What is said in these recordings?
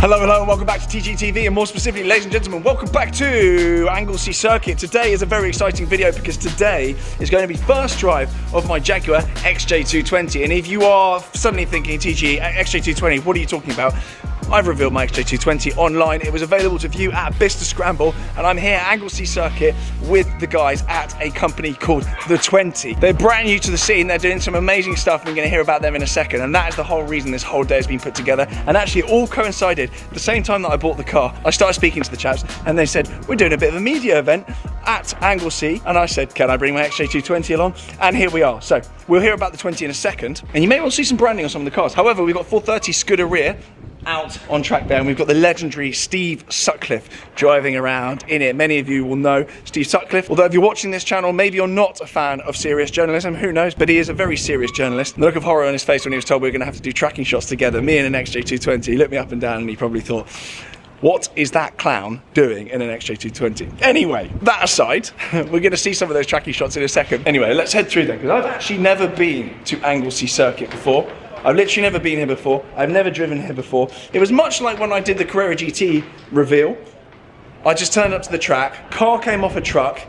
Hello, hello, and welcome back to TGTV, and more specifically, ladies and gentlemen, welcome back to Anglesey Circuit. Today is a very exciting video because today is going to be first drive of my Jaguar XJ220. And if you are suddenly thinking, TG, XJ220, what are you talking about? I've revealed my XJ220 online. It was available to view at Bicester Scramble, and I'm here at Anglesey Circuit with the guys at a company called The 20. They're brand new to the scene. They're doing some amazing stuff, and we're going to hear about them in a second. And that is the whole reason this whole day has been put together. And actually, it all coincided at the same time that I bought the car. I started speaking to the chaps, and they said, we're doing a bit of a media event at Anglesey. And I said, can I bring my XJ220 along? And here we are. So we'll hear about the 20 in a second. And you may well see some branding on some of the cars. However, we've got 430 Scuderia out on track there, and we've got the legendary Steve Sutcliffe driving around in it. Many of you will know Steve Sutcliffe, although if you're watching this channel, maybe you're not a fan of serious journalism, who knows, but he is a very serious journalist. The look of horror on his face when he was told we were going to have to do tracking shots together, me and an XJ220, he looked me up and down and he probably thought, what is that clown doing in an XJ220? Anyway, that aside, we're going to see some of those tracking shots in a second. Anyway, let's head through them, because I've actually never been to Anglesey Circuit before. I've literally never been here before. I've never driven here before. It was much like when I did the Carrera GT reveal. I just turned up to the track, car came off a truck,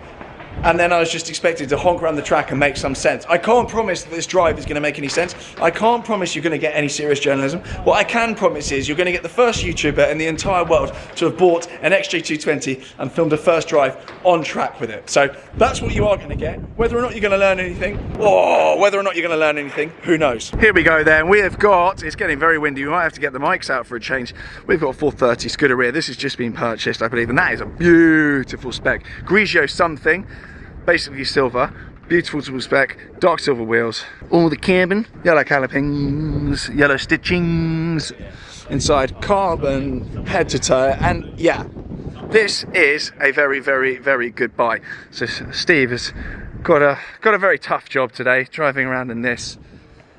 and then I was just expected to honk around the track and make some sense. I can't promise that this drive is going to make any sense. I can't promise you're going to get any serious journalism. What I can promise is you're going to get the first YouTuber in the entire world to have bought an XJ220 and filmed a first drive on track with it. So that's what you are going to get. Whether or not you're going to learn anything, or whether or not you're going to learn anything, who knows. Here we go then. We have got, it's getting very windy. We might have to get the mics out for a change. We've got a 430 Scuderia. This has just been purchased, I believe, and that is a beautiful spec. Grigio something. Basically silver, beautiful double spec, dark silver wheels, all the carbon, yellow calipings, yellow stitchings, inside carbon, head to toe, and yeah, this is a very, very, very good buy. So Steve has got a very tough job today, driving around in this.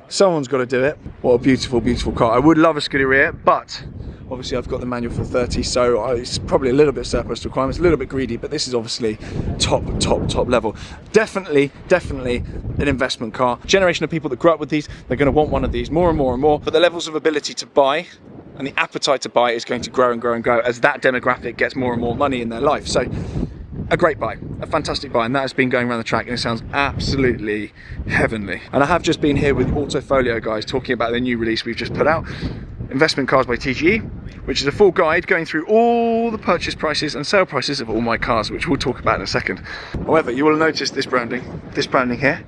Someone's got to do it. What a beautiful, beautiful car. I would love a Scuderia, but obviously I've got the manual for 30, so it's probably a little bit surplus to requirements, a little bit greedy, but this is obviously top level. Definitely an investment car. Generation of people that grew up with these, they're going to want one of these more and more and more, but the levels of ability to buy and the appetite to buy is going to grow and grow and grow as that demographic gets more and more money in their life. So a great buy, a fantastic buy, and that has been going around the track and it sounds absolutely heavenly. And I have just been here with Autofolio guys talking about the new release we've just put out, Investment Cars by TGE, which is a full guide going through all the purchase prices and sale prices of all my cars, which we'll talk about in a second. However, you will notice this branding here.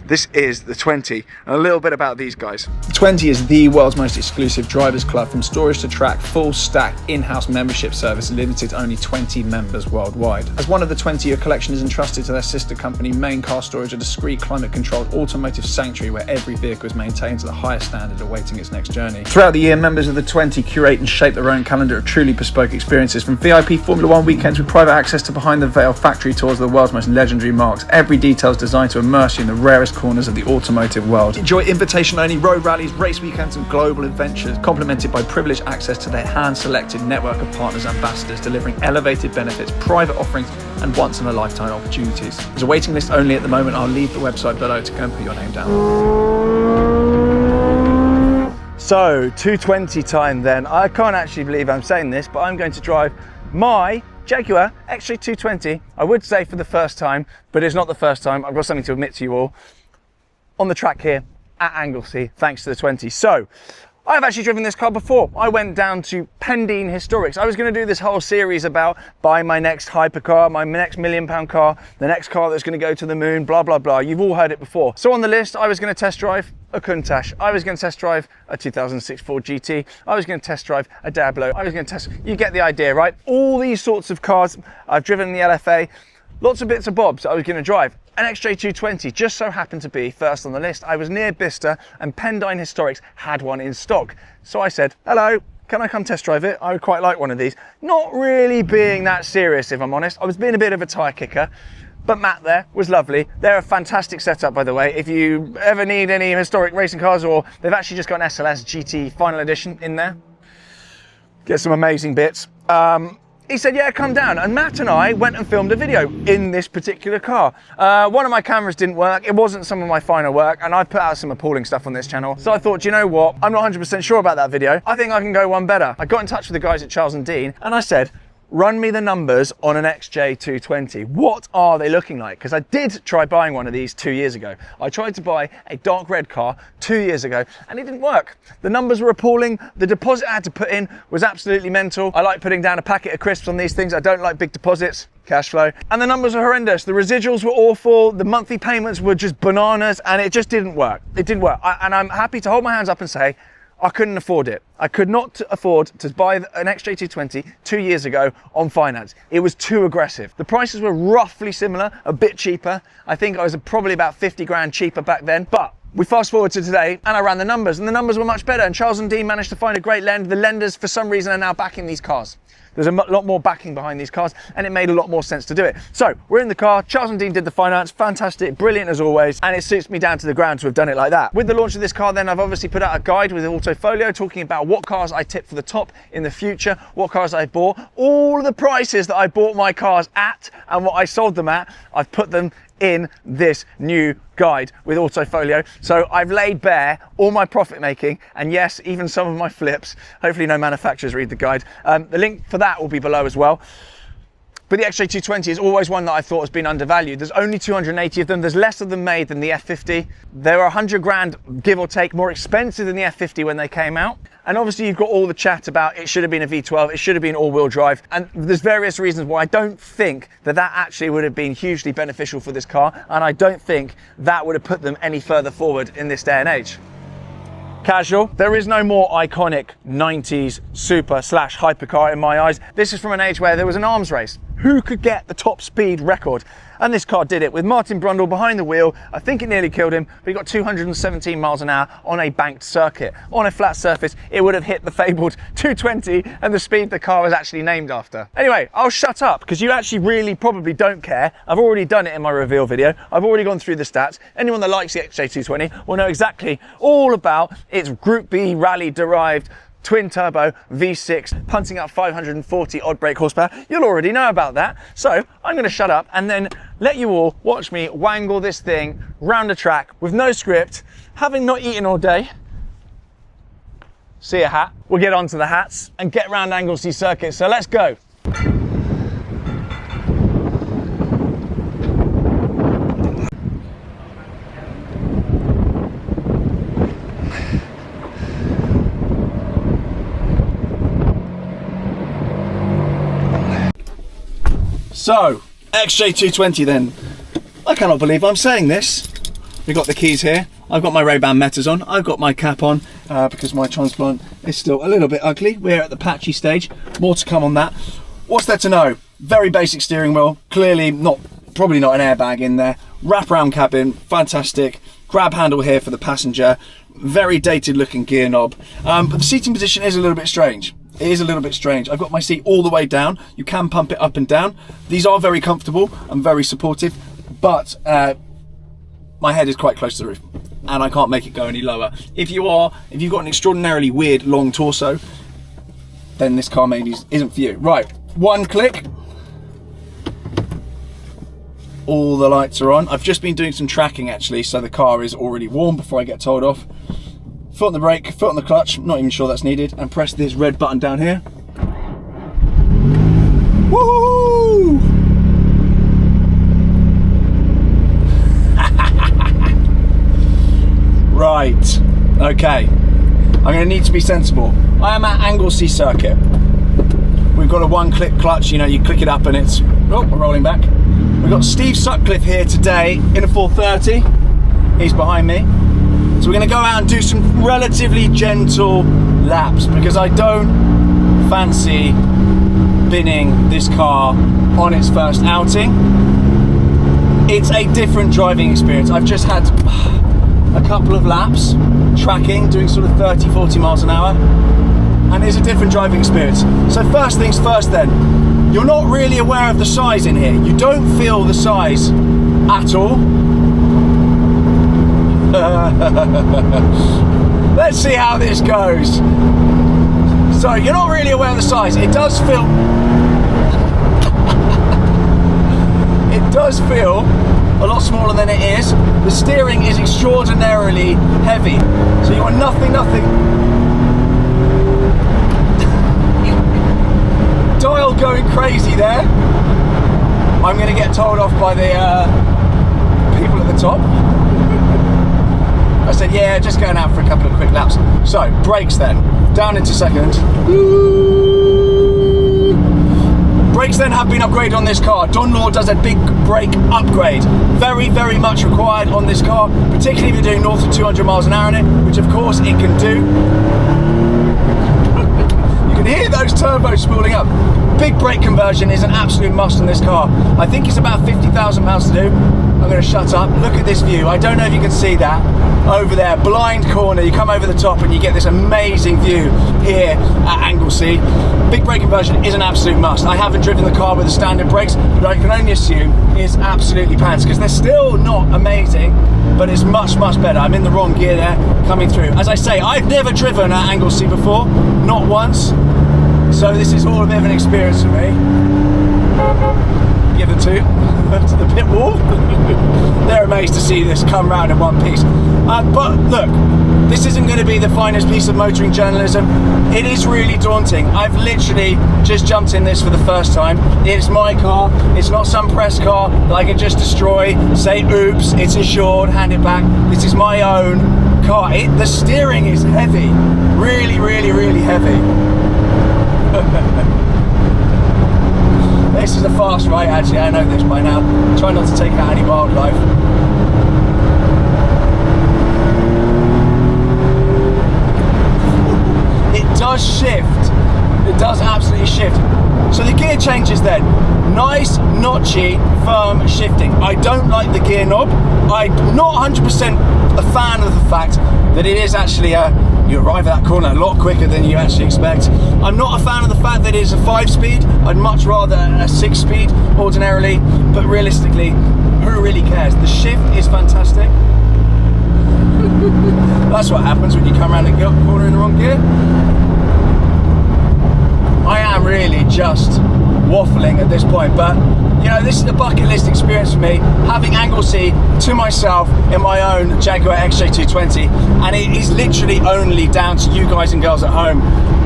This is the 20, and a little bit about these guys. The 20 is the world's most exclusive drivers club, from storage to track, full stack, in-house membership service, limited to only 20 members worldwide. As one of the 20, your collection is entrusted to their sister company, Main Car Storage, a discreet, climate-controlled automotive sanctuary where every vehicle is maintained to the highest standard, awaiting its next journey. Throughout the year, members of the 20 curate and shape their own calendar of truly bespoke experiences, from VIP Formula One weekends with private access to behind-the-veil factory tours of the world's most legendary marques. Every detail is designed to immerse you in the rarest corners of the automotive world. Enjoy invitation-only road rallies, race weekends and global adventures, complemented by privileged access to their hand-selected network of partners and ambassadors, delivering elevated benefits, private offerings and once-in-a-lifetime opportunities. There's a waiting list only at the moment. I'll leave the website below to go and put your name down. So, 220 time then. I can't actually believe I'm saying this, but I'm going to drive my Jaguar XJ220, I would say for the first time, but it's not the first time. I've got something to admit to you all. On the track here at Anglesey, thanks to the 20. So, I've actually driven this car before. I went down to Pendine Historics. I was going to do this whole series about buying my next hypercar, my next £1 million car, the next car that's going to go to the moon, blah, blah, blah. You've all heard it before. So on the list, I was going to test drive a Countach. I was going to test drive a 2006 Ford GT. I was going to test drive a Diablo. I was going to test, you get the idea, right? All these sorts of cars. I've driven the LFA. Lots of bits and bobs I was going to drive. An XJ220 just so happened to be first on the list. I was near Bicester and Pendine Historics had one in stock. So I said, hello, can I come test drive it? I would quite like one of these. Not really being that serious, if I'm honest. I was being a bit of a tyre kicker, but Matt there was lovely. They're a fantastic setup, by the way. If you ever need any historic racing cars, or they've actually just got an SLS GT Final Edition in there. Get some amazing bits. He said, yeah, come down. And Matt and I went and filmed a video in this particular car. One of my cameras didn't work. It wasn't some of my finer work, and I've put out some appalling stuff on this channel. So I thought, you know what? I'm not 100% sure about that video. I think I can go one better. I got in touch with the guys at Charles & Dean, and I said, run me the numbers on an XJ220. What are they looking like? Because I did try buying one of these 2 years ago. I tried to buy a dark red car 2 years ago and it didn't work. The numbers were appalling. The deposit I had to put in was absolutely mental. I like putting down a packet of crisps on these things. I don't like big deposits. Cash flow. And the numbers were horrendous. The residuals were awful. The monthly payments were just bananas and it just didn't work. It didn't work. And I'm happy to hold my hands up and say, I couldn't afford it. I could not afford to buy an XJ220 2 years ago on finance. It was too aggressive. The prices were roughly similar, a bit cheaper. I think I was probably about 50 grand cheaper back then. But we fast forward to today and I ran the numbers and the numbers were much better. And Charles & Dean managed to find a great lender. The lenders, for some reason, are now backing these cars. There's a lot more backing behind these cars and it made a lot more sense to do it. So we're in the car, Charles & Dean did the finance, fantastic, brilliant as always, and it suits me down to the ground to have done it like that. With the launch of this car then, I've obviously put out a guide with Autofolio talking about what cars I tip for the top in the future, what cars I bought, all of the prices that I bought my cars at and what I sold them at, I've put them in this new guide with Autofolio. So I've laid bare all my profit making and yes, even some of my flips. Hopefully no manufacturers read the guide. The link for that will be below as well. But the XJ220 is always one that I thought has been undervalued. There's only 280 of them. There's less of them made than the F50. They were 100 grand, give or take, more expensive than the F50 when they came out. And obviously you've got all the chat about it should have been a V12, it should have been all-wheel drive. And there's various reasons why I don't think that that actually would have been hugely beneficial for this car. And I don't think that would have put them any further forward in this day and age. Casual. There is no more iconic 90s super / hypercar in my eyes. This is from an age where there was an arms race. Who could get the top speed record? And this car did it with Martin Brundle behind the wheel. I think it nearly killed him, but he got 217 miles an hour on a banked circuit. On a flat surface, it would have hit the fabled 220 and the speed the car was actually named after. Anyway, I'll shut up because you actually really probably don't care. I've already done it in my reveal video. I've already gone through the stats. Anyone that likes the XJ220 will know exactly all about its Group B rally derived twin turbo V6 punting out 540 odd brake horsepower. You'll already know about that. So I'm going to shut up and then let you all watch me wangle this thing round the track with no script, having not eaten all day. See a hat. We'll get on to the hats and get round Anglesey Circuit. So let's go. So, XJ220 then. I cannot believe I'm saying this. We've got the keys here. I've got my Ray-Ban Metas on. I've got my cap on because my transplant is still a little bit ugly. We're at the patchy stage. More to come on that. What's there to know? Very basic steering wheel. Clearly probably not an airbag in there. Wraparound cabin, fantastic. Grab handle here for the passenger. Very dated looking gear knob. But the seating position is a little bit strange. It is a little bit strange. I've got my seat all the way down. You can pump it up and down. These are very comfortable and very supportive, but my head is quite close to the roof and I can't make it go any lower. If you've got an extraordinarily weird long torso, then this car maybe isn't for you. Right, one click. All the lights are on. I've just been doing some tracking actually, so the car is already warm before I get told off. Foot on the brake, foot on the clutch, not even sure that's needed, and press this red button down here. Woo! Right, okay. I'm going to need to be sensible. I am at Anglesey Circuit. We've got a one-click clutch, you know, you click it up and it's, oh, we're rolling back. We've got Steve Sutcliffe here today in a 430. He's behind me. So we're going to go out and do some relatively gentle laps because I don't fancy binning this car on its first outing. It's a different driving experience. I've just had a couple of laps tracking, doing sort of 30-40 miles an hour, and it's a different driving experience. So first things first then, you're not really aware of the size in here. You don't feel the size at all. Let's see how this goes. So you're not really aware of the size. It does feel does feel a lot smaller than it is. The steering is extraordinarily heavy. So you want nothing. Dial going crazy there. I'm going to get told off by the people at the top. I said, yeah, just going out for a couple of quick laps. So, brakes then. Down into second. Brakes then have been upgraded on this car. Don Law does a big brake upgrade. Very, very much required on this car, particularly if you're doing north of 200 miles an hour in it, which of course it can do. You can hear those turbos spooling up. Big brake conversion is an absolute must on this car. I think it's about £50,000 to do. I'm going to shut up. Look at this view. I don't know if you can see that. Over there, blind corner, you come over the top and you get this amazing view here at Anglesey. Big brake conversion is an absolute must. I haven't driven the car with the standard brakes, but I can only assume it's absolutely pants, because they're still not amazing, but it's much better. I'm in the wrong gear there, coming through. As I say, I've never driven at Anglesey before, not once, so this is all a bit of an experience for me. Give the two to the pit wall. They're amazed to see this come round in one piece. But look, this isn't going to be the finest piece of motoring journalism. It is really daunting. I've literally just jumped in this for the first time. It's my car. It's not some press car that I can just destroy, say oops, it's insured, hand it back. This is my own car. The steering is heavy. Really heavy. This is a fast right, actually, I know this by now. Try not to take out any wildlife. It does shift. It does absolutely shift. So the gear changes then. Nice, notchy, firm shifting. I don't like the gear knob. I'm not 100% a fan of the fact that it is actually you arrive at that corner a lot quicker than you actually expect. I'm not a fan of the fact that it is a 5-speed. I'd much rather a 6-speed ordinarily, but realistically, who really cares? The shift is fantastic. That's what happens when you come around the corner in the wrong gear. I am really just waffling at this point, but you know, this is a bucket list experience for me, having Anglesey to myself in my own Jaguar XJ220, and it is literally only down to you guys and girls at home,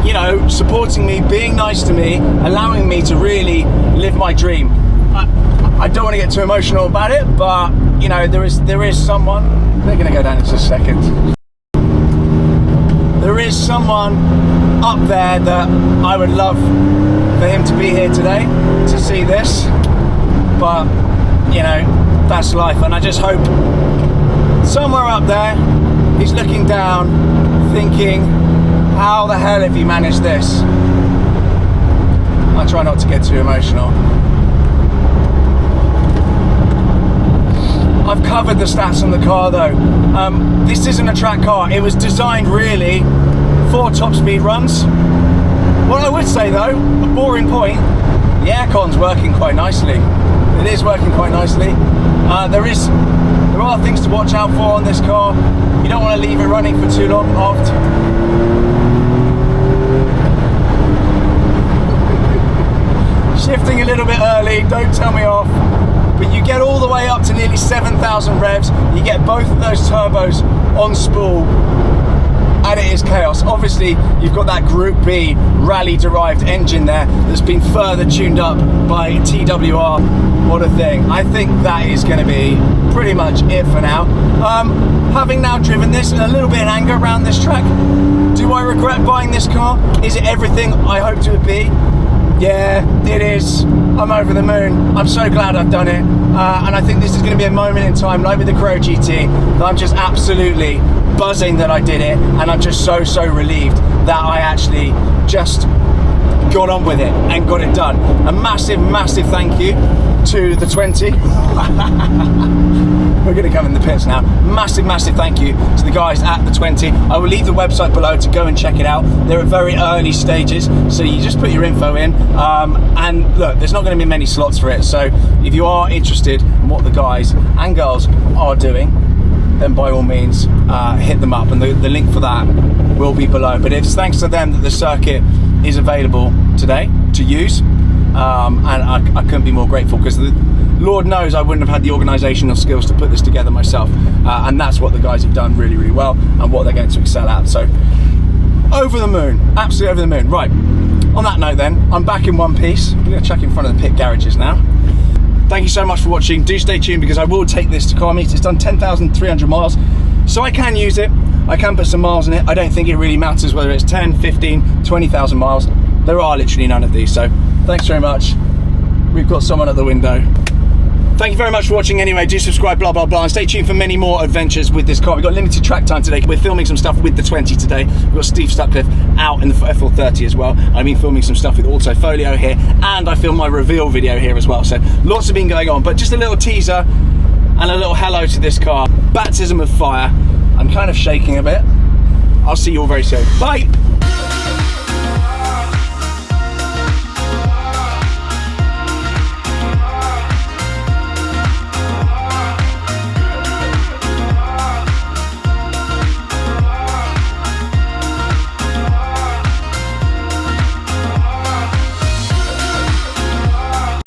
you know, supporting me, being nice to me, allowing me to really live my dream. I don't want to get too emotional about it, but you know, there is someone, they're going to go down in just a second. There is someone up there that I would love for him to be here today to see this, but you know, that's life, and I just hope somewhere up there he's looking down thinking, how the hell have you managed this? I try not to get too emotional. I've covered the stats on the car though. This isn't a track car. It was designed really for top speed runs. What I would say though, a boring point, the aircon's working quite nicely. It is working quite nicely. There are things to watch out for on this car. You don't want to leave it running for too long after. Shifting a little bit early, don't tell me off. But you get all the way up to nearly 7,000 revs. You get both of those turbos on spool, and it is chaos. Obviously, you've got that Group B rally-derived engine there that's been further tuned up by TWR. What a thing. I think that is going to be pretty much it for now. Having now driven this, a little bit in anger around this track, do I regret buying this car? Is it everything I hoped it would be? Yeah, it is. I'm over the moon. I'm so glad I've done it. And I think this is going to be a moment in time, like with the Crow GT, that I'm just absolutely buzzing that I did it. And I'm just so relieved that I actually just got on with it and got it done. A massive thank you to the 20. We're going to come in the pits now. Massive thank you to the guys at the 20. I will leave the website below to go and check it out. They're at very early stages, so you just put your info in. And look, there's not going to be many slots for it, so if you are interested in what the guys and girls are doing, then by all means hit them up, and the link for that will be below. But it's thanks to them that the circuit is available today to use, and I couldn't be more grateful, because Lord knows I wouldn't have had the organisational skills to put this together myself, and that's what the guys have done really, really well, and what they're going to excel at. So, over the moon, absolutely over the moon. Right, on that note then, I'm back in one piece. I'm going to chuck in front of the pit garages now. Thank you so much for watching. Do stay tuned, because I will take this to car meets. It's done 10,300 miles, so I can use it. I can put some miles in it. I don't think it really matters whether it's 10, 15, 20,000 miles. There are literally none of these, so thanks very much. We've got someone at the window. Thank you very much for watching anyway. Do subscribe, blah, blah, blah, and stay tuned for many more adventures with this car. We've got limited track time today. We're filming some stuff with the 20 today. We've got Steve Sutcliffe out in the F30 as well. I've been filming some stuff with Autofolio here, and I filmed my reveal video here as well. So lots have been going on, but just a little teaser and a little hello to this car. Baptism of fire. I'm kind of shaking a bit. I'll see you all very soon. Bye.